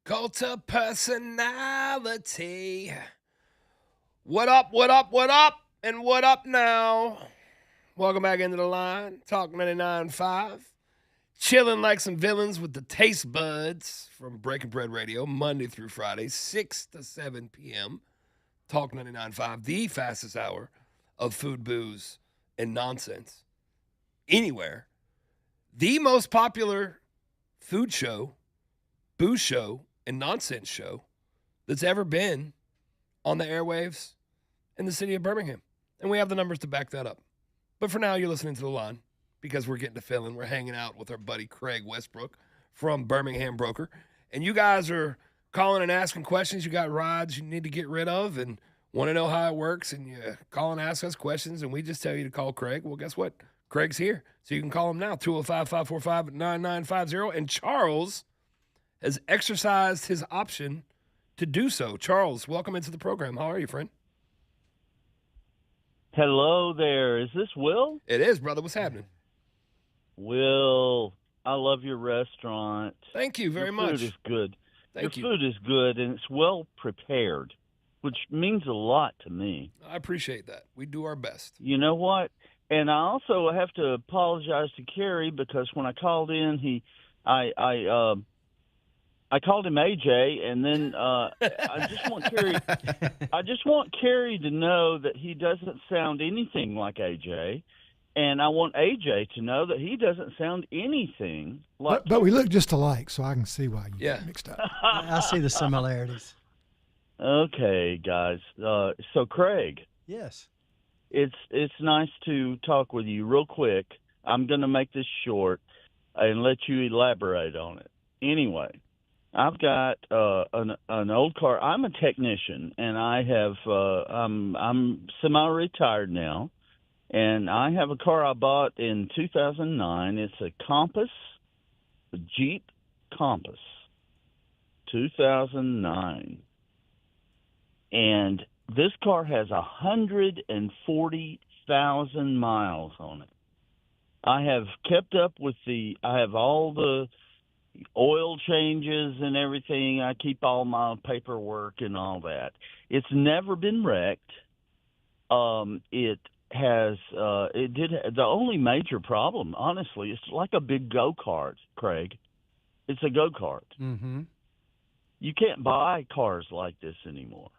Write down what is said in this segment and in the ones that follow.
Cult of personality. What up, what up, what up, and what up now? Welcome back into the line. Talk 99.5. Chilling like some villains with the taste buds from Breaking Bread Radio, Monday through Friday, 6 to 7 p.m. Talk 99.5, the fastest hour of food, booze, and nonsense. Anywhere. The most popular food show, booze show, and nonsense show that's ever been on the airwaves in the city of Birmingham. And we have the numbers to back that up. But for now, you're listening to The Line because we're getting to Philly. We're hanging out with our buddy Craig Westbrook from Birmingham Broker. And you guys are calling and asking questions. You got rides you need to get rid of and want to know how it works. And you call and ask us questions. And we just tell you to call Craig. Well, guess what? Craig's here. So you can call him now, 205-545-9950. And Charles has exercised his option to do so. Charles, welcome into the program. How are you, friend? Hello there. Is this Will? It is, brother. What's happening? Will, I love your restaurant. Thank you very much. Your food is good. Thank you. Your food is good, and it's well prepared, which means a lot to me. I appreciate that. We do our best. You know what? And I also have to apologize to Kerry because when I called in, I called him AJ, and then I just want Kerry to know that he doesn't sound anything like AJ, and I want AJ to know that he doesn't sound anything like. But we look just alike, so I can see why you get mixed up. I see the similarities. Okay, guys. So Craig, Yes. it's nice to talk with you real quick. I'm going to make this short and let you elaborate on it. Anyway. I've got an old car. I'm a technician, and I have I'm semi-retired now, and I have a car I bought in 2009. It's a Compass, a Jeep Compass, 2009, and this car has 140,000 miles on it. I have kept up with I have all the oil changes and everything. I keep all my paperwork and all that. It's never been wrecked. The only major problem, honestly, it's like a big go-kart, Craig. It's a go-kart. Mm-hmm. You can't buy cars like this anymore.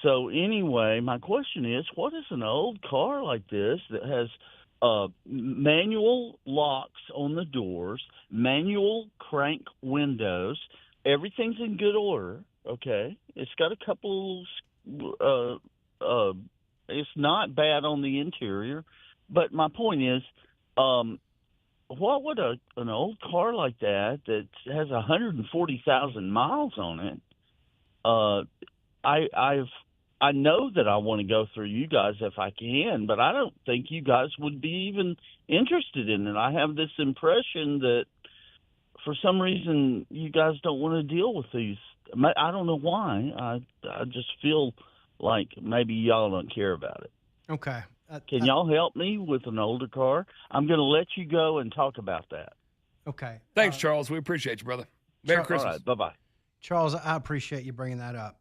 So anyway, my question is, what is an old car like this that has manual locks on the doors, manual crank windows, everything's in good order, okay? It's got a couple, it's not bad on the interior, but my point is, what would an old car like that has 140,000 miles on it, I know that I want to go through you guys if I can, but I don't think you guys would be even interested in it. I have this impression that for some reason you guys don't want to deal with these. I don't know why. I just feel like maybe y'all don't care about it. Okay. Can y'all help me with an older car? I'm going to let you go and talk about that. Okay. Thanks, Charles. We appreciate you, brother. Merry Christmas. All right. Bye-bye. Charles, I appreciate you bringing that up.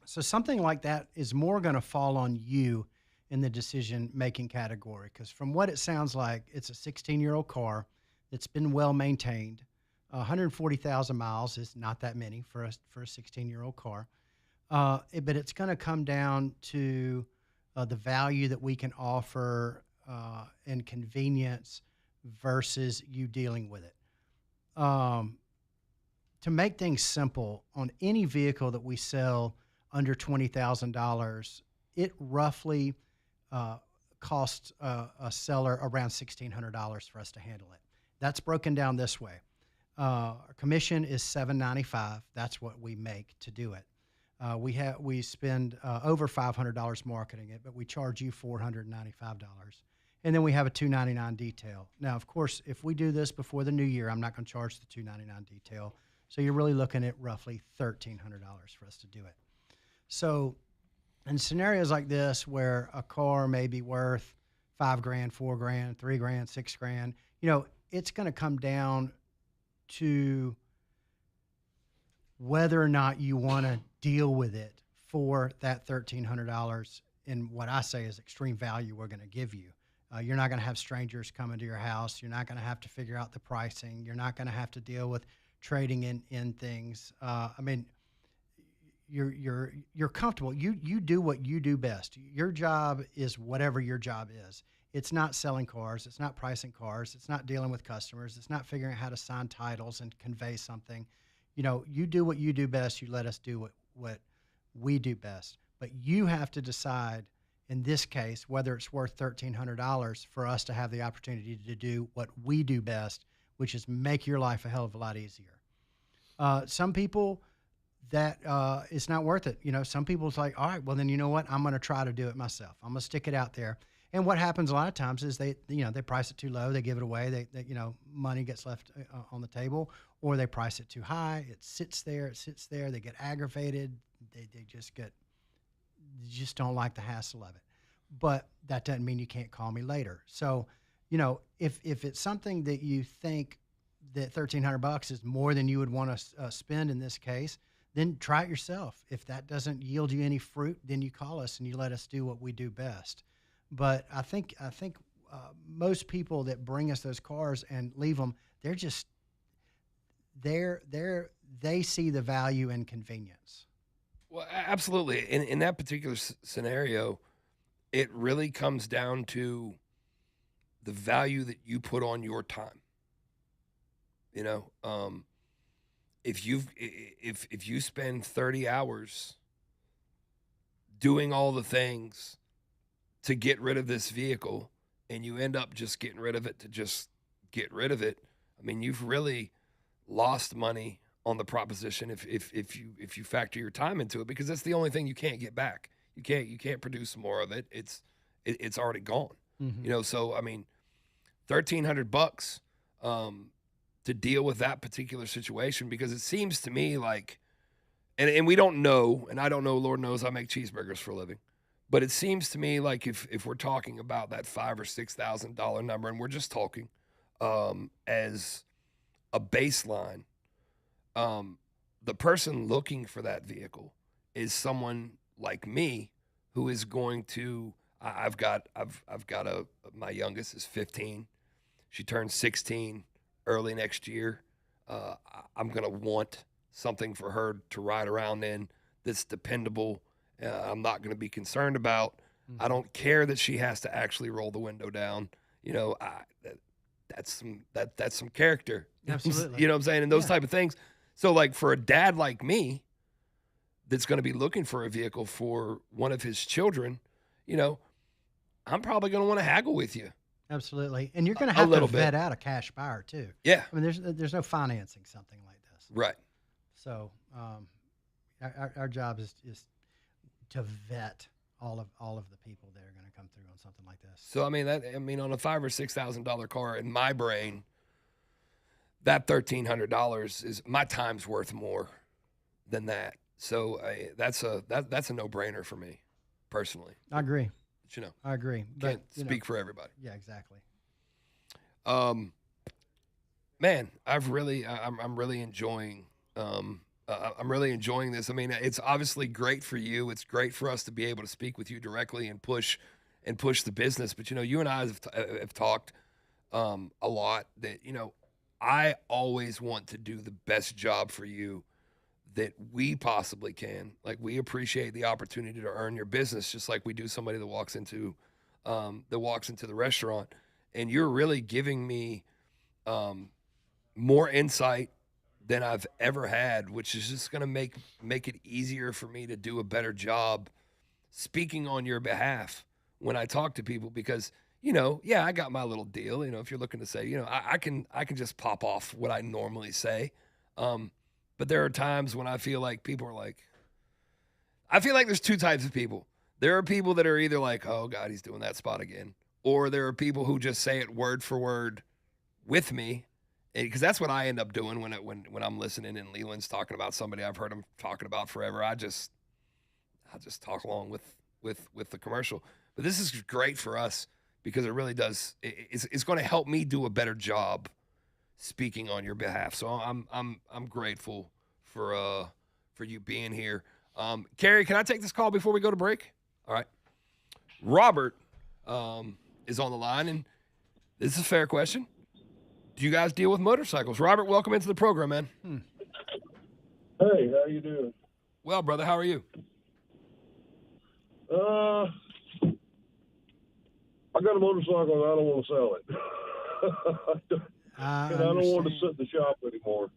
So something like that is more going to fall on you in the decision-making category because from what it sounds like, it's a 16-year-old car that's been well maintained. 140,000 miles is not that many for a 16-year-old car. But it's going to come down to the value that we can offer and convenience versus you dealing with it. To make things simple, on any vehicle that we sell under $20,000, it roughly costs a seller around $1,600 for us to handle it. That's broken down this way. Our commission is $795. That's what we make to do it. We spend over $500 marketing it, but we charge you $495. And then we have a $299 detail. Now, of course, if we do this before the new year, I'm not going to charge the $299 detail. So you're really looking at roughly $1,300 for us to do it. So in scenarios like this where a car may be worth $5,000, $4,000, $3,000, $6,000, it's going to come down to whether or not you want to deal with it for that $1,300 in what I say is extreme value we're going to give you. You're not going to have strangers coming to your house. You're not going to have to figure out the pricing. You're not going to have to deal with trading in things. I mean, you're comfortable. You do what you do best. Your job is whatever your job is. It's not selling cars. It's not pricing cars. It's not dealing with customers. It's not figuring out how to sign titles and convey something. You know, you do what you do best. You let us do what we do best. But you have to decide, in this case, whether it's worth $1,300 for us to have the opportunity to do what we do best, which is make your life a hell of a lot easier. Some people, that it's not worth it. You know, some people it's like, all right, well then, you know what? I'm going to try to do it myself. I'm going to stick it out there. And what happens a lot of times is they price it too low, they give it away, they money gets left on the table, or they price it too high, it sits there, they get aggravated, they just don't like the hassle of it. But that doesn't mean you can't call me later. So, you know, if it's something that you think that $1,300 is more than you would want to spend in this case, then try it yourself. If that doesn't yield you any fruit, then you call us and you let us do what we do best. But I think most people that bring us those cars and leave them, they're just they see the value in convenience. Well, absolutely. In that particular scenario, it really comes down to the value that you put on your time. You know, if you spend 30 hours doing all the things to get rid of this vehicle, and you end up just getting rid of it to just get rid of it, I mean, you've really lost money on the proposition if you factor your time into it, because that's the only thing you can't get back. You can't produce more of it. It's already gone. Mm-hmm. You know, so I mean, $1,300 to deal with that particular situation, because it seems to me like, and we don't know, and I don't know. Lord knows I make cheeseburgers for a living. But it seems to me like if we're talking about that $5,000 or $6,000 number, and we're just talking as a baseline, the person looking for that vehicle is someone like me who is going to. I've got my youngest is 15. She turns 16 early next year. I'm gonna want something for her to ride around in that's dependable. I'm not going to be concerned about. Mm-hmm. I don't care that she has to actually roll the window down. You know, that's some character. Absolutely. You know what I'm saying? And those type of things. So, like, for a dad like me that's going to be looking for a vehicle for one of his children, you know, I'm probably going to want to haggle with you. Absolutely. And you're going to have to vet out a cash buyer too. Yeah. I mean, there's no financing something like this. Right. So our job is to vet all of the people that are going to come through on something like this. So on a $5,000 or $6,000 car, in my brain, that $1,300 is my time's worth more than that. So that's a no-brainer for me, personally. I agree. But, you know, I agree. Can't speak for everybody. Yeah, exactly. Man, I'm really enjoying. I'm really enjoying this. I mean, it's obviously great for you. It's great for us to be able to speak with you directly and push the business. But, you know, you and I have talked a lot that, you know, I always want to do the best job for you that we possibly can. Like, we appreciate the opportunity to earn your business, just like we do somebody that walks into the restaurant. And you're really giving me more insight than I've ever had, which is just going to make it easier for me to do a better job speaking on your behalf when I talk to people, because, you know, yeah, I got my little deal. You know, if you're looking to say, you know, I can just pop off what I normally say. But there are times when I feel like people are like, I feel like there's two types of people. There are people that are either like, oh God, he's doing that spot again. Or there are people who just say it word for word with me. Because that's what I end up doing when I'm listening and Leland's talking about somebody I've heard him talking about forever. I just talk along with the commercial. But this is great for us because it really does. It's going to help me do a better job speaking on your behalf. So I'm grateful for you being here. Carrie, can I take this call before we go to break? All right. Robert is on the line, and this is a fair question. Do you guys deal with motorcycles? Robert, welcome into the program, man. Hey, how you doing? Well, brother, how are you? I got a motorcycle and I don't want to sell it. I don't want to sit in the shop anymore.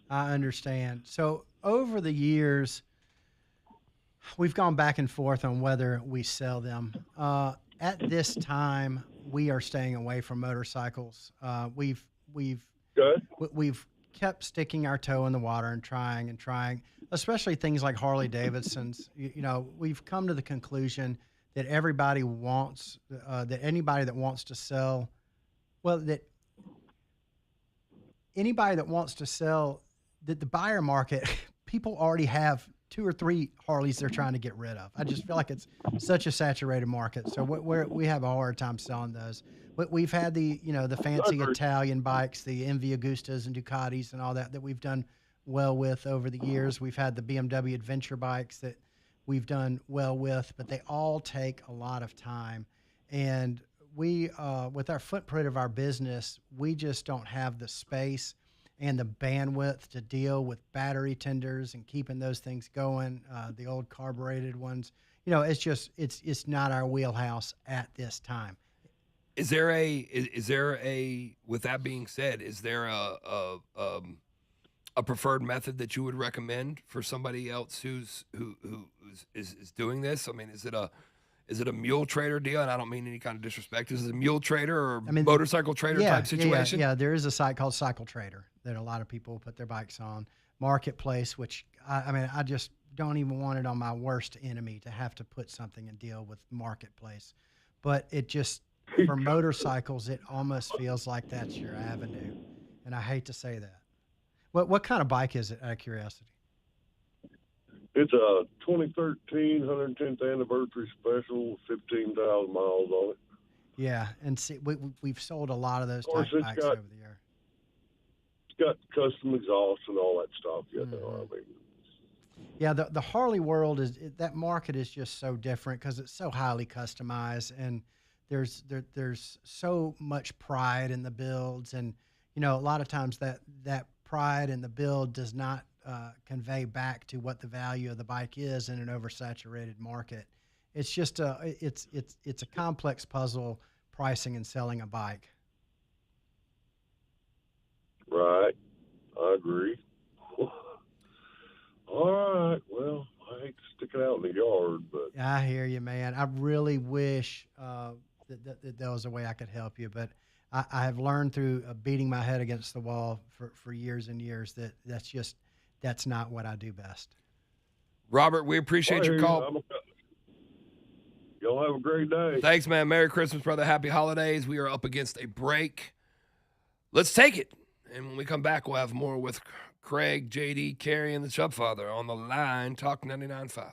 I understand. So over the years, we've gone back and forth on whether we sell them. At this time, we are staying away from motorcycles. We've kept sticking our toe in the water and trying, especially things like Harley Davidsons. We've come to the conclusion that everybody wants, that anybody that wants to sell, that the buyer market, people already have 2 or 3 Harleys they're trying to get rid of. I just feel like it's such a saturated market. So we have a hard time selling those. But we've had the fancy Italian bikes, the MV Agustas and Ducatis and all that we've done well with over the years. We've had the BMW adventure bikes that we've done well with, but they all take a lot of time. And we, with our footprint of our business, we just don't have the space and the bandwidth to deal with battery tenders and keeping those things going, the old carbureted ones. It's not our wheelhouse at this time. Is there a with that being said, is there a preferred method that you would recommend for somebody else who is doing this? I mean, is it a mule trader deal? And I don't mean any kind of disrespect. Is it a mule trader or motorcycle trader type situation? Yeah, there is a site called Cycle Trader that a lot of people put their bikes on. Marketplace, which I just don't even want it on my worst enemy to have to put something and deal with Marketplace. But it just, for motorcycles, it almost feels like that's your avenue. And I hate to say that. What kind of bike is it, out of curiosity? It's a 2013 110th anniversary special, 15,000 miles on it. Yeah, and see, we've sold a lot of those type bikes over the year. It's got custom exhaust and all that stuff. Yeah, the Harley world that market is just so different because it's so highly customized, and there's so much pride in the builds, and a lot of times that pride in the build does not convey back to what the value of the bike is in an oversaturated market. It's just it's a complex puzzle, pricing and selling a bike. Right, I agree. All right, well, I hate to stick it out in the yard, but I hear you, man. I really wish that there was a way I could help you, but I have learned through beating my head against the wall for years and years that's not what I do best. Robert, we appreciate your call. Y'all have a great day. Thanks, man. Merry Christmas, brother. Happy holidays. We are up against a break. Let's take it. And when we come back, we'll have more with Craig, JD, Carrie, and the Chubfather on the line. Talk 99.5.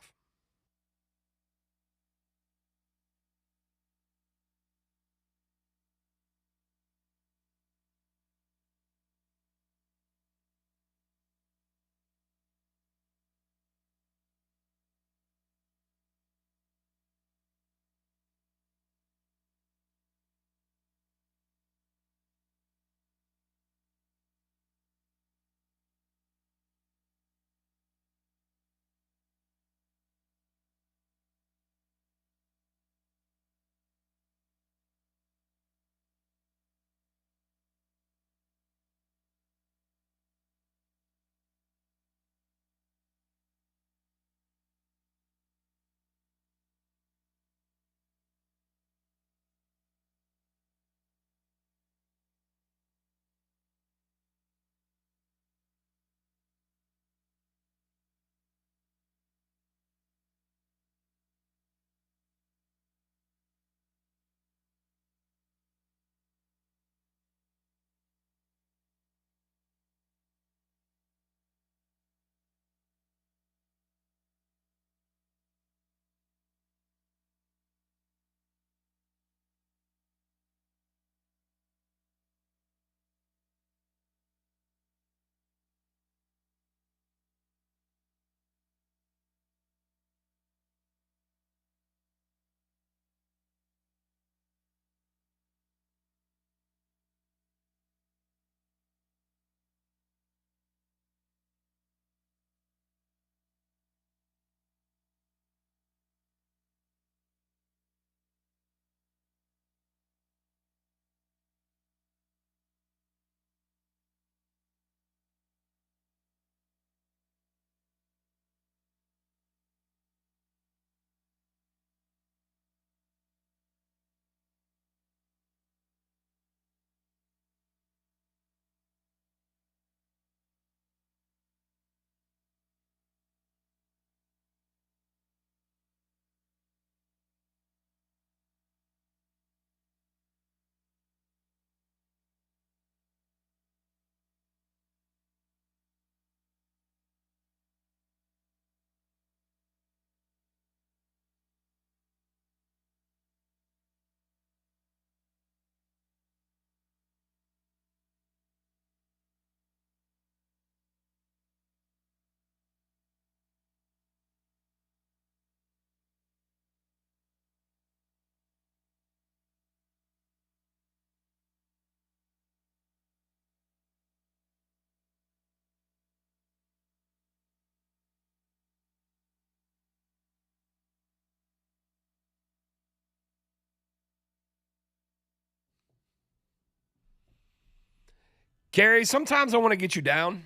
Carrie, sometimes I want to get you down.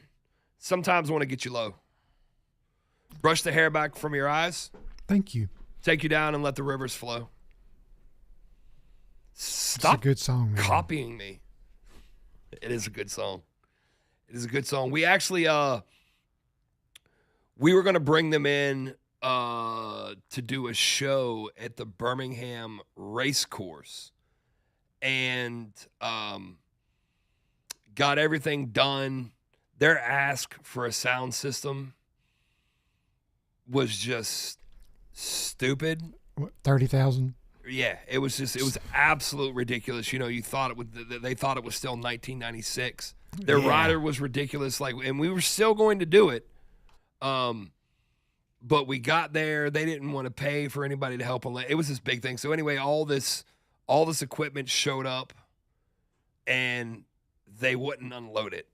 Sometimes I want to get you low. Brush the hair back from your eyes. Thank you. Take you down and let the rivers flow. Stop it's a good song, man. copying me. It is a good song. It is a good song. We actually, we were going to bring them in to do a show at the Birmingham race course, and got everything done. Their ask for a sound system was just stupid. What, 30,000? Yeah, it was absolute ridiculous. You know, you thought they thought it was still 1996. Their rider was ridiculous, and we were still going to do it. But we got there, they didn't want to pay for anybody to help them. It was this big thing. So anyway, all this equipment showed up, and they wouldn't unload it.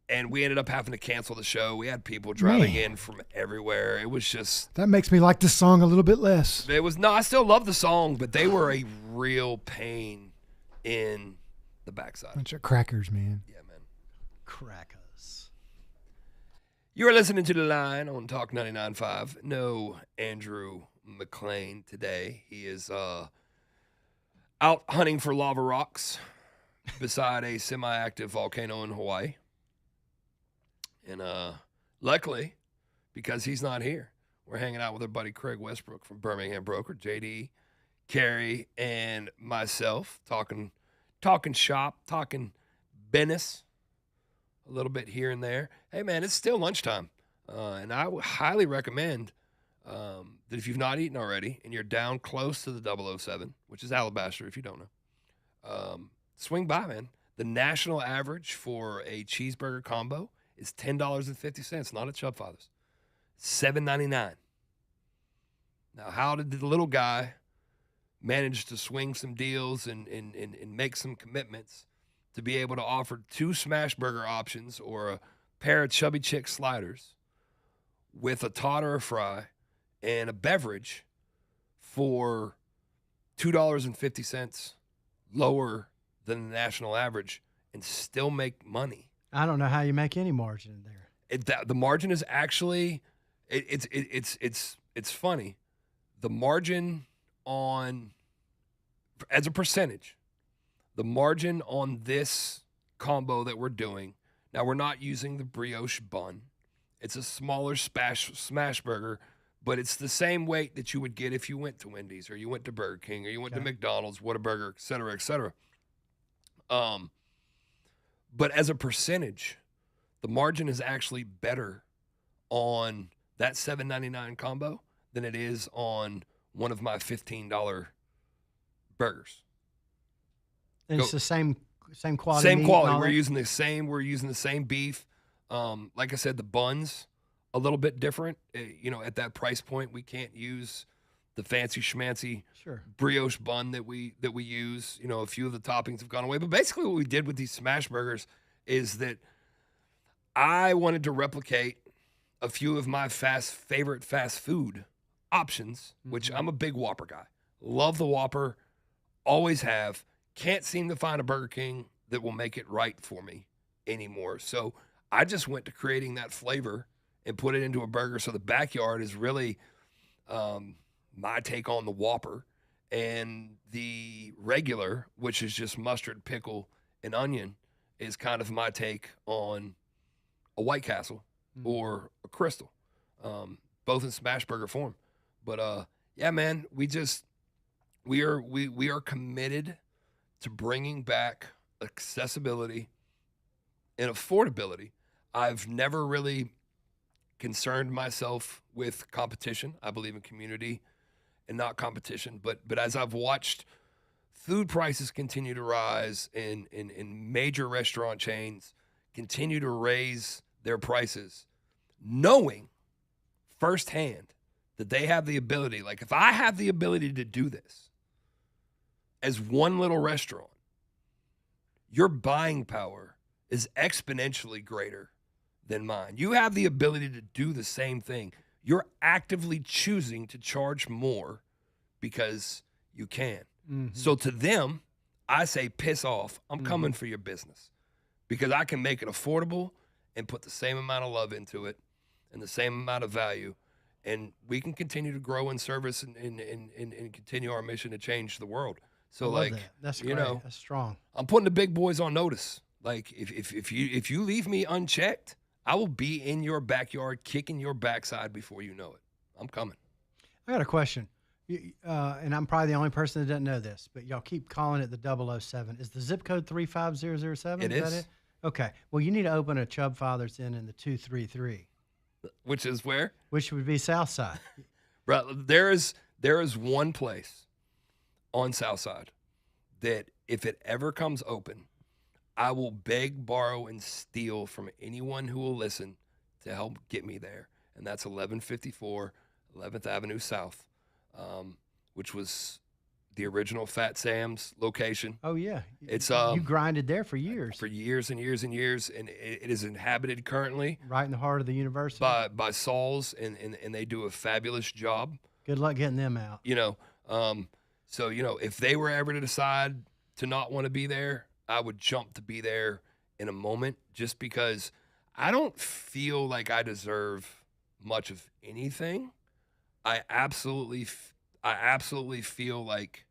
And we ended up having to cancel the show. We had people driving in from everywhere. It was just... That makes me like this song a little bit less. I still love the song, but they were a real pain in the backside. Bunch of crackers, man. Yeah, man. Crackers. You are listening to The Line on Talk 99.5. No Andrew McLean today. He is out hunting for lava rocks beside a semi-active volcano in Hawaii. And luckily, because he's not here, we're hanging out with our buddy Craig Westbrook from Birmingham Broker, JD, Carrie, and myself, talking shop, talking business, a little bit here and there. Hey, man, it's still lunchtime, and I would highly recommend that if you've not eaten already and you're down close to the 007, which is Alabaster if you don't know, swing by, man. The national average for a cheeseburger combo is $10.50, not at Chubb Fathers. $7.99. Now, how did the little guy manage to swing some deals and make some commitments to be able to offer 2 smash burger options or a pair of Chubby Chick sliders with a tot or a fry and a beverage for $2.50 lower than the national average and still make money? I don't know how you make any margin there. The margin is actually, it's funny. The margin on, as a percentage, the margin on this combo that we're doing, now we're not using the brioche bun. It's a smaller smash burger, but it's the same weight that you would get if you went to Wendy's or you went to Burger King or you went to McDonald's, Whataburger, et cetera, et cetera. But as a percentage, the margin is actually better on that $7.99 combo than it is on one of my $15 burgers. And it's the same quality. Same quality. We're using the same beef. Like I said, the buns a little bit different. At that price point, we can't use the fancy schmancy brioche bun that we use. A few of the toppings have gone away. But basically what we did with these smash burgers is that I wanted to replicate a few of my favorite fast food options, which I'm a big Whopper guy. Love the Whopper, always have. Can't seem to find a Burger King that will make it right for me anymore. So I just went to creating that flavor and put it into a burger. So the backyard is really my take on the Whopper, and the regular, which is just mustard, pickle, and onion, is kind of my take on a White Castle or a Crystal, both in smash burger form. But yeah, man, we are committed to bringing back accessibility and affordability. I've never really concerned myself with competition. I believe in community and not competition. But as I've watched food prices continue to rise and major restaurant chains continue to raise their prices, knowing firsthand that they have the ability, like if I have the ability to do this as one little restaurant, your buying power is exponentially greater than mine. You have the ability to do the same thing. You're actively choosing to charge more because you can. So to them, I say, piss off. I'm coming for your business because I can make it affordable and put the same amount of love into it and the same amount of value. And we can continue to grow in service and continue our mission to change the world. So, I love like, that. That's you great. know, That's strong. I'm putting the big boys on notice. Like, if you leave me unchecked, I will be in your backyard kicking your backside before you know it. I'm coming. I got a question. And I'm probably the only person that doesn't know this, but y'all keep calling it the 007. Is the zip code 35007? It is. That it? Okay. Well, you need to open a Chubb Fathers Inn in the 233, Which is where? which would be Southside. Right. There is one place on Southside that if it ever comes open, I will beg, borrow, and steal from anyone who will listen to help get me there. And that's 1154 11th Avenue South, which was the original Fat Sam's location. Oh, yeah. It's you grinded there for years. For years and years and years, and it is inhabited currently Right in the heart of the university. by Sauls, and they do a fabulous job. Good luck getting them out. You know, so you know, if they were ever to decide to not want to be there, I would jump to be there in a moment, just because I don't feel like I deserve much of anything. I absolutely feel like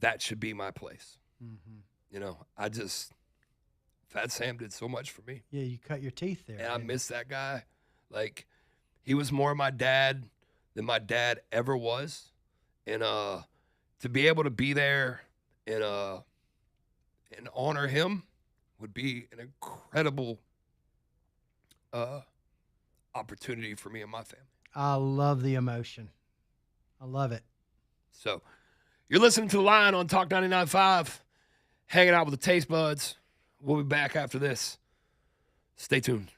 that should be my place. Mm-hmm. You know, Fat Sam did so much for me. Yeah, you cut your teeth there. And I didn't you? miss that guy. Like, he was more my dad than my dad ever was. And to be able to be there and honor him would be an incredible opportunity for me and my family. I love the emotion. I love it. So, you're listening to The Line on Talk 99.5, hanging out with the Taste Buds. We'll be back after this. Stay tuned.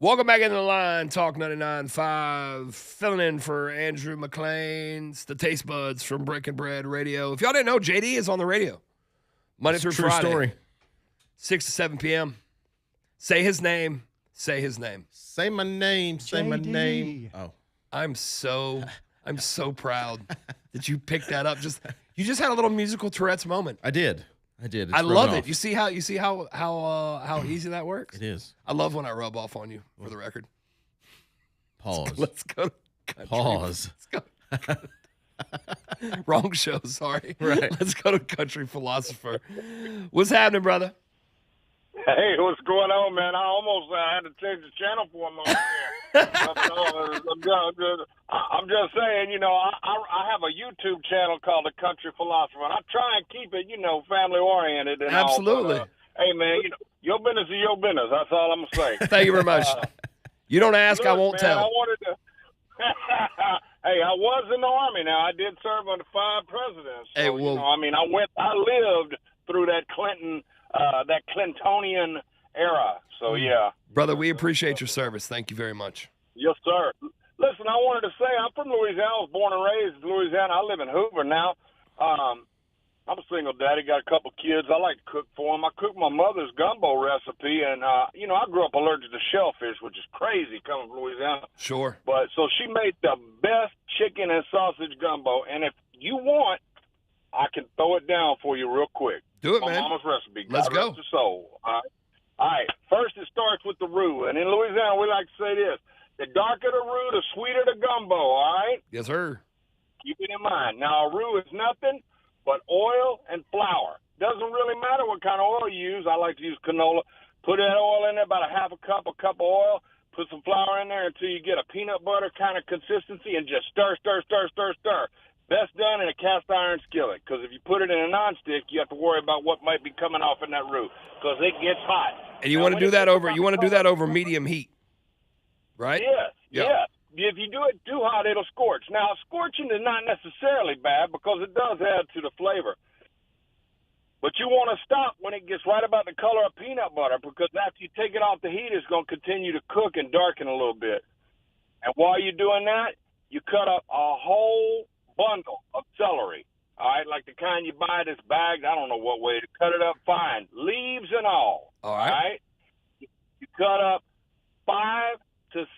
Welcome back into the line. Talk 99.5. Filling in for Andrew McLean's the Taste Buds from Brick and Bread Radio. If y'all didn't know, JD is on the radio Monday through True Friday. story. 6 to 7 p.m. Say his name. Say his name. Say my name. Say my JD. name. Oh. I'm so proud that you picked that up. You just had a little musical Tourette's moment. I did. It's I love rubbing it. off. You see how easy that works? It is. I love when I rub off on you, for the record. Pause. Let's go. Country. Pause. Let's go. Wrong show, sorry. Right. Let's go to Country Philosopher. What's happening, brother? Hey, what's going on, man? I almost had to change the channel for a moment there. I'm just saying, I have a YouTube channel called The Country Philosopher, and I try and keep it, family oriented. And Absolutely. all, but, hey, man, your business is your business. That's all I'm gonna say. Thank you very much. You don't ask, I won't man, tell. I wanted to. Hey, I was in the Army. Now I did serve under 5 presidents. So, Hey, well- I lived through that that Clintonian era. So yeah. Brother, we appreciate your service. Thank you very much. Yes, sir. Listen, I wanted to say I'm from Louisiana. I was born and raised in Louisiana. I live in Hoover now. I'm a single daddy, got a couple kids. I like to cook for them. I cook my mother's gumbo recipe, and I grew up allergic to shellfish, which is crazy coming from Louisiana. Sure. But so she made the best chicken and sausage gumbo, and if you want, I can throw it down for you real quick. Do it, My man. mama's recipe. Let's God go. rest her soul. All right. First, it starts with the roux, and in Louisiana, we like to say this: the darker the roux, the sweeter the gumbo. All right. Yes, sir. Keep it in mind. Now, a roux is nothing but oil and flour. Doesn't really matter what kind of oil you use. I like to use canola. Put that oil in there, about a half a cup of oil. Put some flour in there until you get a peanut butter kind of consistency, and just stir. Best done in a cast iron skillet, because if you put it in a nonstick, you have to worry about what might be coming off in that roux, because it gets hot. And you Now, want to when do it that gets over medium heat. Right? Yes, Yeah. yes. If you do it too hot, it'll scorch. Now, scorching is not necessarily bad because it does add to the flavor. But you want to stop when it gets right about the color of peanut butter, because after you take it off the heat, it's going to continue to cook and darken a little bit. And while you're doing that, you cut up a whole bundle of celery, all right, like the kind you buy that's bagged. I don't know what way to cut it up fine, leaves and all. All right. You cut up 5 to 6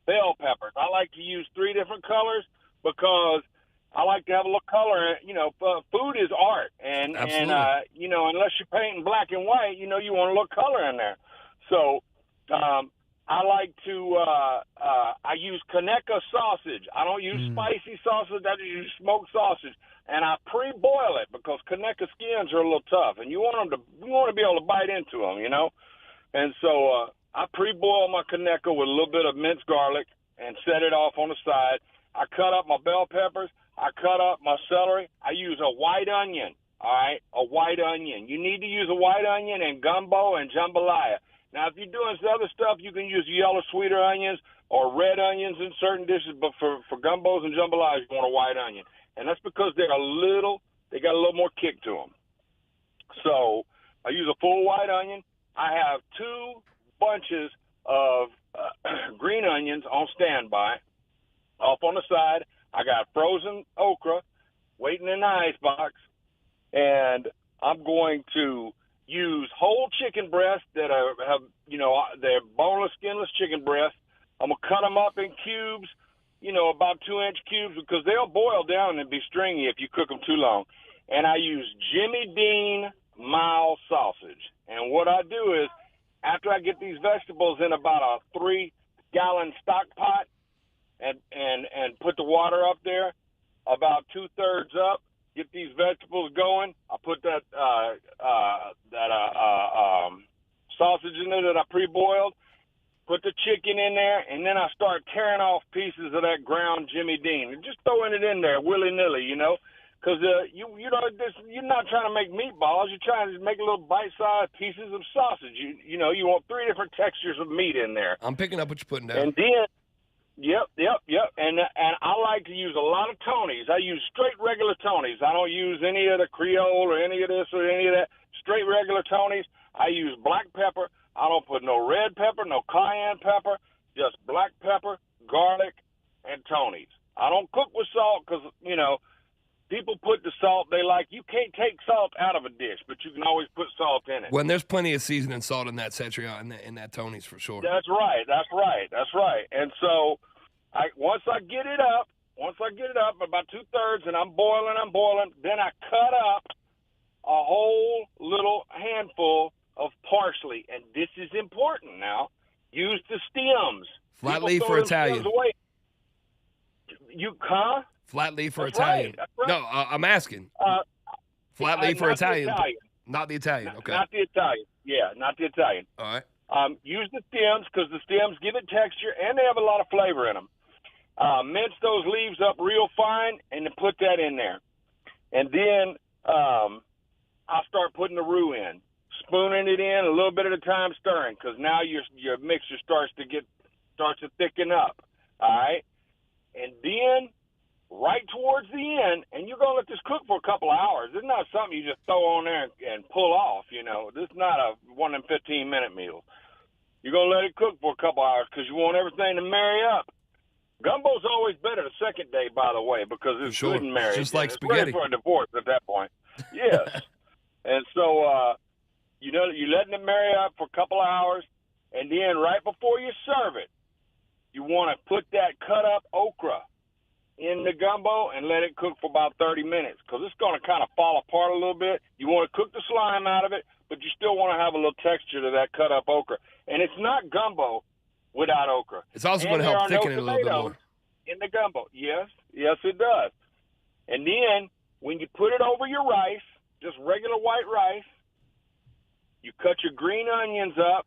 bell peppers. I like to use 3 different colors because I like to have a little color. Food is art, and Absolutely. unless you're painting black and white, you want a little color in there. So I like to I use Conecuh sausage. I don't use spicy sausage. I just use smoked sausage, and I pre-boil it because Conecuh skins are a little tough, and you want to be able to bite into them, And so I pre-boil my Conecuh with a little bit of minced garlic and set it off on the side. I cut up my bell peppers. I cut up my celery. I use a white onion, all right, a white onion. You need to use a white onion in gumbo and jambalaya. Now, if you're doing some other stuff, you can use yellow sweeter onions or red onions in certain dishes, but for gumbos and jambalayas, you want a white onion. And that's because they got a little more kick to them. So I use a full white onion. I have 2 bunches of green onions on standby. Off on the side, I got frozen okra waiting in the icebox, and I'm going to use whole chicken breasts that they're boneless, skinless chicken breasts. I'm going to cut them up in cubes, about 2-inch cubes, because they'll boil down and be stringy if you cook them too long. And I use Jimmy Dean mild sausage. And what I do is, after I get these vegetables in about a 3-gallon stock pot and put the water up there, about 2/3 up, get these vegetables going. I put that sausage in there that I pre-boiled, put the chicken in there, and then I start tearing off pieces of that ground Jimmy Dean and just throwing it in there willy-nilly, because you're not trying to make meatballs. You're trying to make little bite-sized pieces of sausage. You want 3 different textures of meat in there. I'm picking up what you're putting down. And then, yep. And I like to use a lot of Tonys. I use straight regular Tonys. I don't use any of the Creole or any of this or any of that. Straight regular Tonys. I use black pepper. I don't put no red pepper, no cayenne pepper, just black pepper, garlic, and Tony's. I don't cook with salt because, you know, people put the salt they like. You can't take salt out of a dish, but you can always put salt in it. When there's plenty of seasoning salt in that Cetrion and that Tony's for sure. That's right. And so once I get it up, about 2/3, and I'm boiling, then I cut up a whole little handful of parsley. And this is important now. Use the stems. Flat People leaf throw or them stems Italian? away. Flat leaf or That's Italian? right, that's right. No, I'm asking. Flat leaf or not Italian? The Italian. Not the Italian. Okay. Not the Italian. Yeah, not the Italian. All right. Use the stems because the stems give it texture and they have a lot of flavor in them. Mince those leaves up real fine and then put that in there. And then I'll start putting the roux in, spooning it in a little bit at a time, stirring because now your mixture starts to thicken up. All right. And then right towards the end, and you're going to let this cook for a couple of hours. It's not something you just throw on there and pull off, you know. This is not a 1 in 15-minute meal. You're going to let it cook for a couple of hours because you want everything to marry up. Gumbo's always better the second day, by the way, because it's Sure. good and married. Just like it's spaghetti. ready for a divorce at that point. Yes. And so, you know, you're letting it marry up for a couple of hours, and then right before you serve it, you want to put that cut-up okra in the gumbo and let it cook for about 30 minutes because it's going to kind of fall apart a little bit. You want to cook the slime out of it, but you still want to have a little texture to that cut-up okra. And it's not gumbo without okra. It's also going to help thicken it a little bit more. In the gumbo. Yes, it does. And then when you put it over your rice, just regular white rice, you cut your green onions up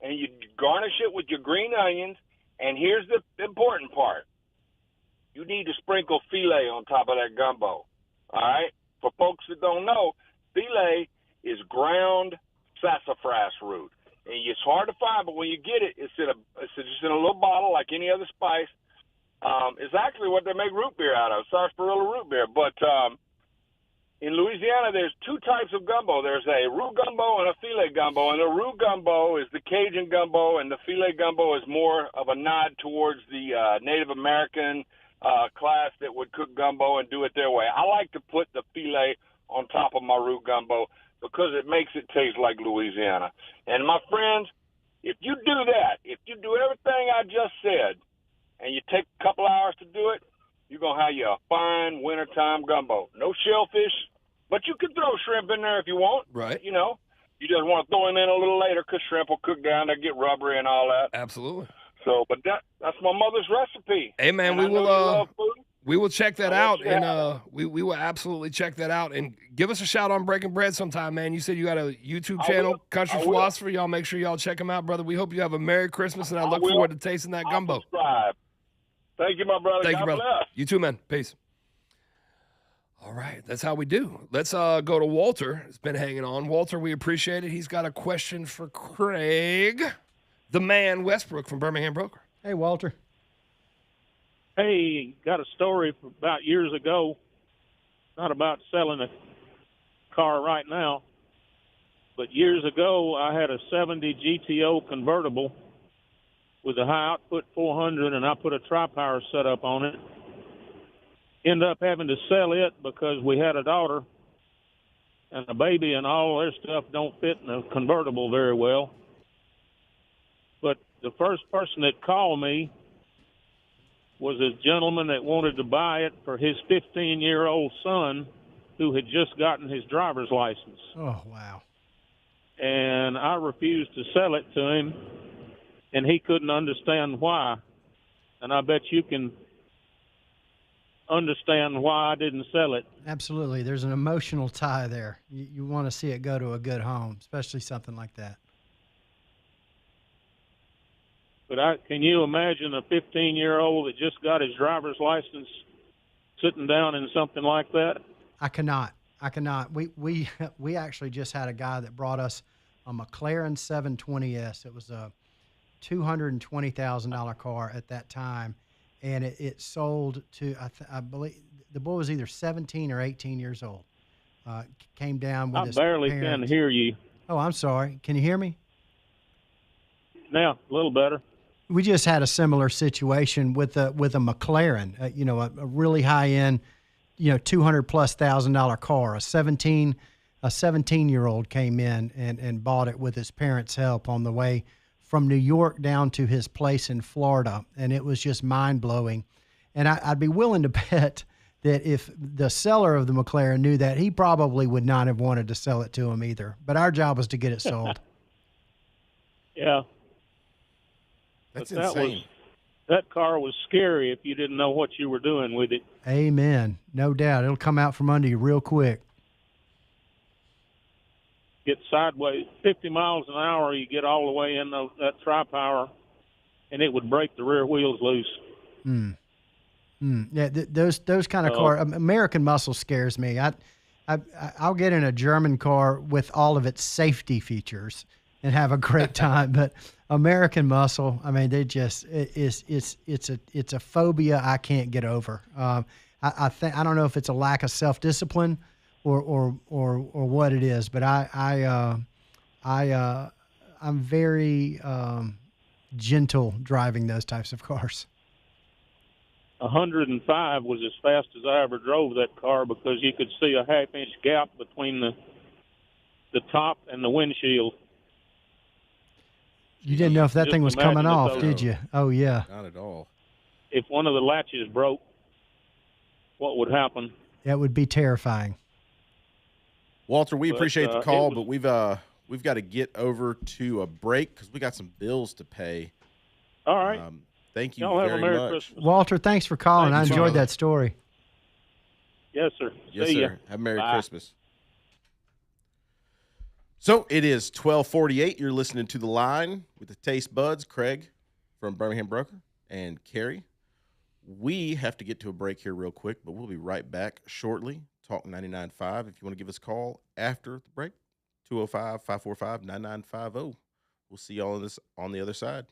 and you garnish it with your green onions. And here's the important part. You need to sprinkle filet on top of that gumbo. All right? For folks that don't know, filet is ground sassafras root. And it's hard to find, but when you get it, it's just in a little bottle like any other spice. It's actually what they make root beer out of, sarsaparilla root beer. But in Louisiana, there's two types of gumbo. There's a roux gumbo and a filet gumbo. And the roux gumbo is the Cajun gumbo, and the filet gumbo is more of a nod towards the Native American class that would cook gumbo and do it their way. I like to put the filet on top of my roux gumbo because it makes it taste like Louisiana. And my friends, if you do that, if you do everything I just said, and you take a couple hours to do it, you're going to have you a fine wintertime gumbo. No shellfish, but you can throw shrimp in there if you want. Right. You know, you just want to throw them in a little later because shrimp will cook down, they get rubbery and all that. Absolutely. So, but that's my mother's recipe. Hey, man, And I know you love food. we will check that I out, want you to and have we will absolutely check that out. And give us a shout on Breaking Bread sometime, man. You said you got a YouTube I channel, will. Country I will. Philosopher. Y'all make sure y'all check him out, brother. We hope you have a Merry Christmas, and I look will. forward to tasting that I'll gumbo. subscribe. Thank you, my brother. Thank God you, brother. bless. You too, man. Peace. All right, that's how we do. Let's go to Walter. It's been hanging on. Walter, we appreciate it. He's got a question for Craig, the man Westbrook from Birmingham Broker. Hey, Walter. Hey, got a story from about years ago. Not about selling a car right now, but years ago I had a 70 GTO convertible with a high output 400, and I put a tri-power setup on it. Ended up having to sell it because we had a daughter and a baby, and all their stuff don't fit in a convertible very well. But the first person that called me was a gentleman that wanted to buy it for his 15-year-old son who had just gotten his driver's license. Oh, wow. And I refused to sell it to him, and he couldn't understand why. And I bet you can understand why I didn't sell it. Absolutely. There's an emotional tie there. You want to see it go to a good home, especially something like that. But can you imagine a 15-year-old that just got his driver's license sitting down in something like that? I cannot. We actually just had a guy that brought us a McLaren 720S. It was a $220,000 car at that time, and it sold to I believe the boy was either 17 or 18 years old. Came down with I his barely parents. can hear you. Oh, I'm sorry. Can you hear me? Now, a little better. We just had a similar situation with a McLaren, a really high end, $200,000+ car. A 17-year-old came in and bought it with his parents' help on the way from New York down to his place in Florida, and it was just mind blowing. And I'd be willing to bet that if the seller of the McLaren knew that, he probably would not have wanted to sell it to him either. But our job was to get it sold. Yeah. That's But insane. that car was scary if you didn't know what you were doing with it. Amen. No doubt. It'll come out from under you real quick. Get sideways, 50 miles an hour, you get all the way in that tri-power, and it would break the rear wheels loose. Yeah, those kind of car. American Muscle scares me. I'll get in a German car with all of its safety features and have a great time, but American Muscle, I mean, it's a phobia I can't get over. I don't know if it's a lack of self-discipline or what it is, but I'm very gentle driving those types of cars. 105 was as fast as I ever drove that car because you could see a half-inch gap between the top and the windshield. You didn't know if that Just thing was imagine coming if off, those- did you? Oh, yeah. Not at all. If one of the latches broke, what would happen? That would be terrifying. Walter, we But, appreciate the it call, was- but we've got to get over to a break because we got some bills to pay. All right. Thank you Y'all have a very Merry much. Christmas. Walter, thanks for calling. Thank I you, enjoyed brother. that story. Yes, sir. Yes, See ya. sir. Have a Merry Bye. Christmas. So it is 12:48. You're listening to The Line with the Taste Buds, Craig from Birmingham Broker and Carrie. We have to get to a break here real quick, but we'll be right back shortly. Talk 99.5. If you want to give us a call after the break, 205-545-9950. We'll see y'all on the other side.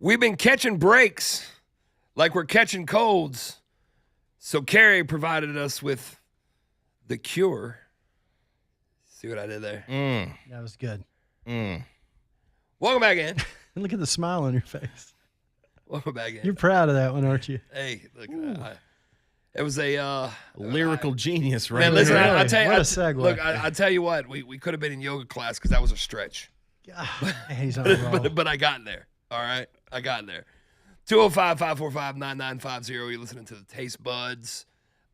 We've been catching breaks like we're catching colds. So Carrie provided us with the cure. See what I did there? That was good. Welcome back in. Look at the smile on your face. Welcome back in. You're proud of that one, aren't you? Hey, look, it was a Lyrical genius, right? man. Listen, Really? I tell you, What a segue. look, I tell you what, we could have been in yoga class because that was a stretch, God, he's on a roll. but I got there. All right, I got there. 205-545-9950. You're listening to the Taste Buds,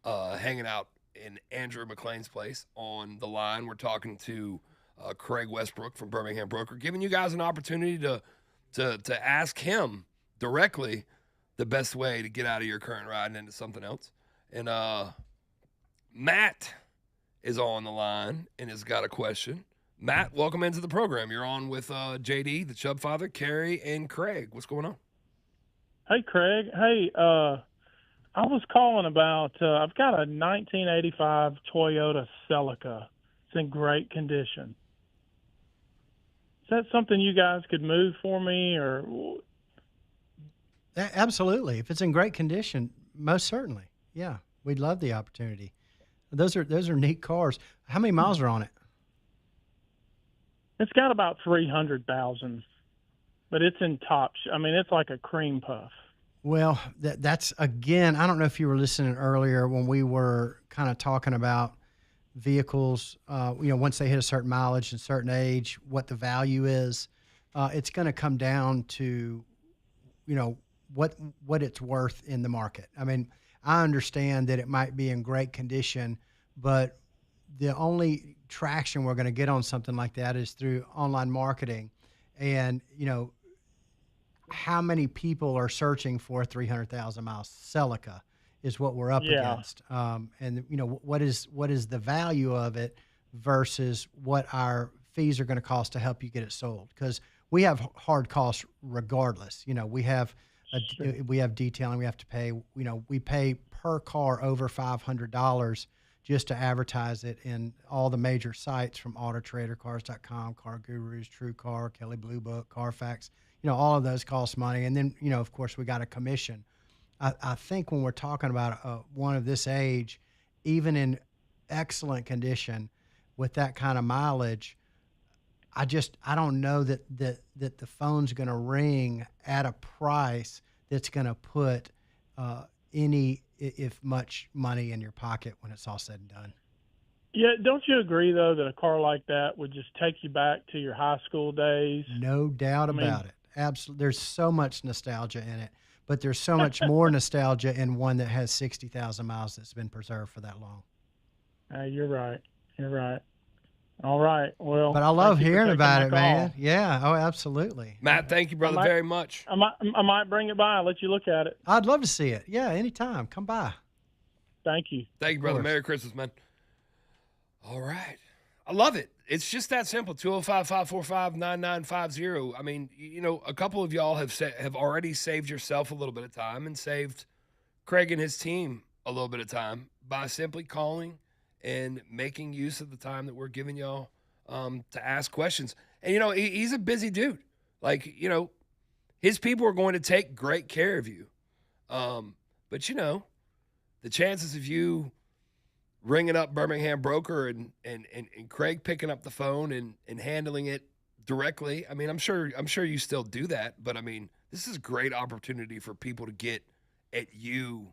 hanging out in Andrew McLean's place. On the line, we're talking to Craig Westbrook from Birmingham Broker, giving you guys an opportunity to ask him directly the best way to get out of your current ride and into something else. And Matt is on the line and has got a question. Matt, welcome into the program. You're on with JD, the Chubb Father, Carrie, and Craig. What's going on? Hey, Craig. Hey, I was calling about, I've got a 1985 Toyota Celica. It's in great condition. Is that something you guys could move for me, or? Absolutely. If it's in great condition, most certainly. Yeah, we'd love the opportunity. Those are neat cars. How many miles are on it? It's got about 300,000, but it's in top. I mean, it's like a cream puff. Well, that's again, I don't know if you were listening earlier when we were kind of talking about vehicles, once they hit a certain mileage and certain age, what the value is. It's going to come down to, what it's worth in the market. I mean, I understand that it might be in great condition, but the only traction we're going to get on something like that is through online marketing. And, how many people are searching for a 300,000 mile Celica is what we're up against. And what is the value of it versus what our fees are going to cost to help you get it sold? Because we have hard costs regardless. We have detailing we have to pay. We pay per car over $500 just to advertise it in all the major sites from AutoTrader, Cars.com, Car Gurus, TrueCar, Kelley Blue Book, Carfax. All of those cost money. And then, of course, we got a commission. I think when we're talking about one of this age, even in excellent condition with that kind of mileage, I don't know that the phone's going to ring at a price that's going to put any, if much, money in your pocket when it's all said and done. Yeah, don't you agree, though, that a car like that would just take you back to your high school days? No doubt about it. Absolutely. There's so much nostalgia in it, but there's so much more nostalgia in one that has 60,000 miles that's been preserved for that long. You're right. All right. Well, but I love hearing about it, man. Yeah. Oh, absolutely. Matt, thank you, brother, very much. I might bring it by and let you look at it. I'd love to see it. Yeah, anytime. Come by. Thank you. Thank you, brother. Merry Christmas, man. All right. I love it. It's just that simple. 205-545-9950. I mean, a couple of y'all have already saved yourself a little bit of time and saved Craig and his team a little bit of time by simply calling and making use of the time that we're giving y'all to ask questions. And, he's a busy dude. Like, his people are going to take great care of you. But, the chances of you ringing up Birmingham Broker and Craig picking up the phone and handling it directly. I mean, I'm sure you still do that, but I mean, this is a great opportunity for people to get at you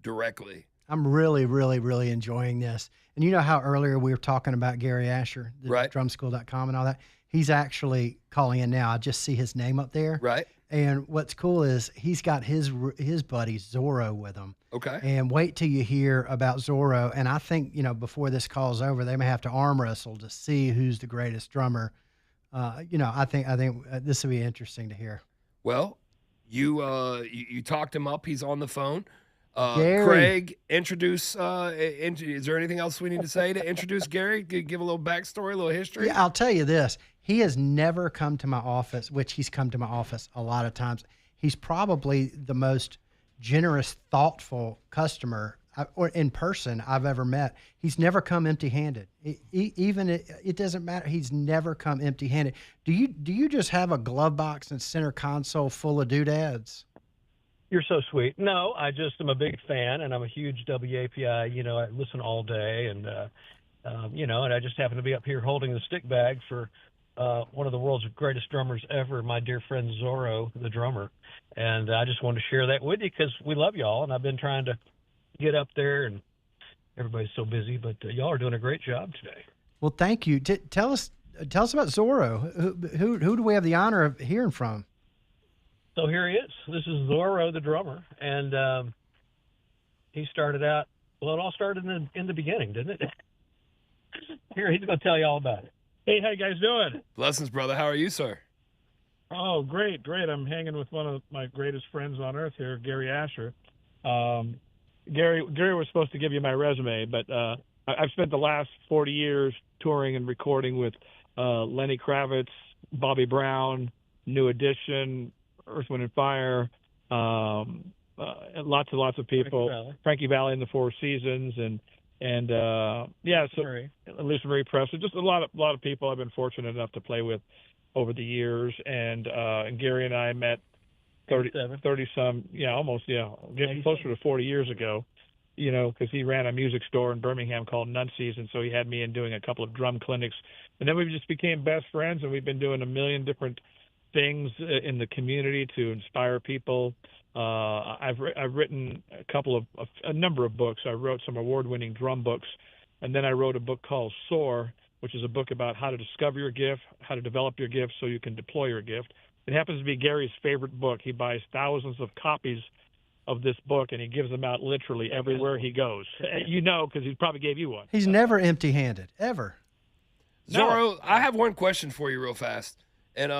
directly. I'm really, really, really enjoying this. And you know how earlier we were talking about Gary Asher, the right. drumschool.com and all that? He's actually calling in now. I just see his name up there. Right. And what's cool is he's got his buddy Zorro with him. Okay. And wait till you hear about Zorro. And I think, before this call's over, they may have to arm wrestle to see who's the greatest drummer. I think this will be interesting to hear. Well, you talked him up. He's on the phone. Gary. Craig, introduce. Is there anything else we need to say to introduce Gary? Give a little backstory, a little history. Yeah, I'll tell you this. He has never come to my office, which he's come to my office a lot of times. He's probably the most generous, thoughtful customer or in person I've ever met. He's never come empty-handed. It doesn't matter. He's never come empty-handed. Do you just have a glove box and center console full of doodads? You're so sweet. No, I just am a big fan, and I'm a huge WAPI. You know, I listen all day, and you know, and I just happen to be up here holding the stick bag for one of the world's greatest drummers ever, my dear friend Zorro, the drummer. And I just wanted to share that with you because we love y'all, and I've been trying to get up there, and everybody's so busy, but y'all are doing a great job today. Well, thank you. Tell us about Zorro. Who do we have the honor of hearing from? So here he is. This is Zorro, the drummer, and he started out. Well, it all started in the beginning, didn't it? Here, he's going to tell you all about it. Hey, how you guys doing? Blessings, brother. How are you, sir? Oh, great. I'm hanging with one of my greatest friends on earth here, Gary Asher. Gary was supposed to give you my resume, but I've spent the last 40 years touring and recording with Lenny Kravitz, Bobby Brown, New Edition, Earth, Wind and Fire, lots and lots of people. Frankie Valli and the Four Seasons, and Lisa Marie Presley. Just a lot of people I've been fortunate enough to play with over the years. And Gary and I met 30 some, getting closer to 40 years ago. You know, because he ran a music store in Birmingham called Nuncy's, and so he had me in doing a couple of drum clinics, and then we just became best friends, and we've been doing a million different things in the community to inspire people. I've written a number of books. I wrote some award-winning drum books, and then I wrote a book called Soar, which is a book about how to discover your gift, how to develop your gift so you can deploy your gift. It happens to be Gary's favorite book. He buys thousands of copies of this book, and he gives them out literally everywhere he goes. You know, because he probably gave you one. He's never empty-handed, ever. Zorro, I have one question for you real fast. And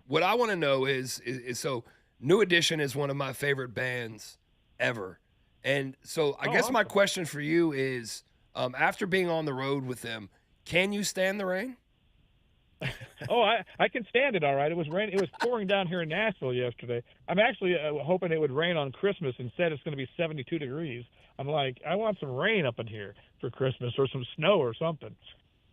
what I want to know is so New Edition is one of my favorite bands ever. And so I guess my question for you is, after being on the road with them, can you stand the rain? I can stand it all right. It was raining. It was pouring down here in Nashville yesterday. I'm actually hoping it would rain on Christmas. Instead, it's going to be 72 degrees. I'm like, I want some rain up in here for Christmas or some snow or something.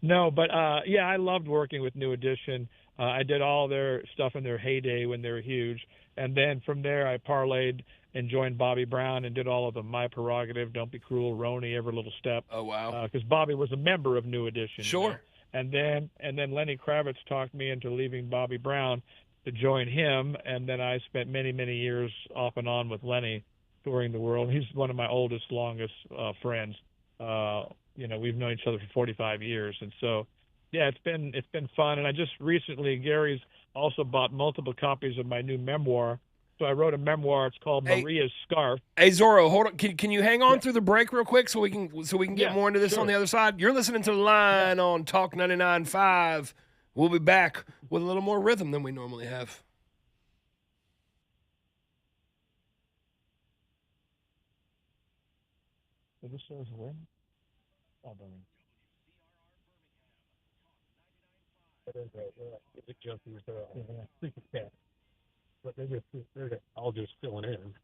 No, but I loved working with New Edition. I did all their stuff in their heyday when they were huge. And then from there, I parlayed and joined Bobby Brown and did all of them. My Prerogative, Don't Be Cruel, Roni, Every Little Step. Oh, wow. Because Bobby was a member of New Edition. Sure. You know? And then Lenny Kravitz talked me into leaving Bobby Brown to join him. And then I spent many, many years off and on with Lenny touring the world. He's one of my oldest, longest friends. We've known each other for 45 years. And so, yeah, it's been fun. And I just recently, Gary's also bought multiple copies of my new memoir. So I wrote a memoir. It's called Maria's Scarf. Hey, Zorro, hold on. Can you hang on through the break real quick so we can get more into this on the other side? You're listening to The Line on Talk 99.5. We'll be back with a little more rhythm than we normally have. So this says when? Oh, Music junkies, But they're just all just filling in.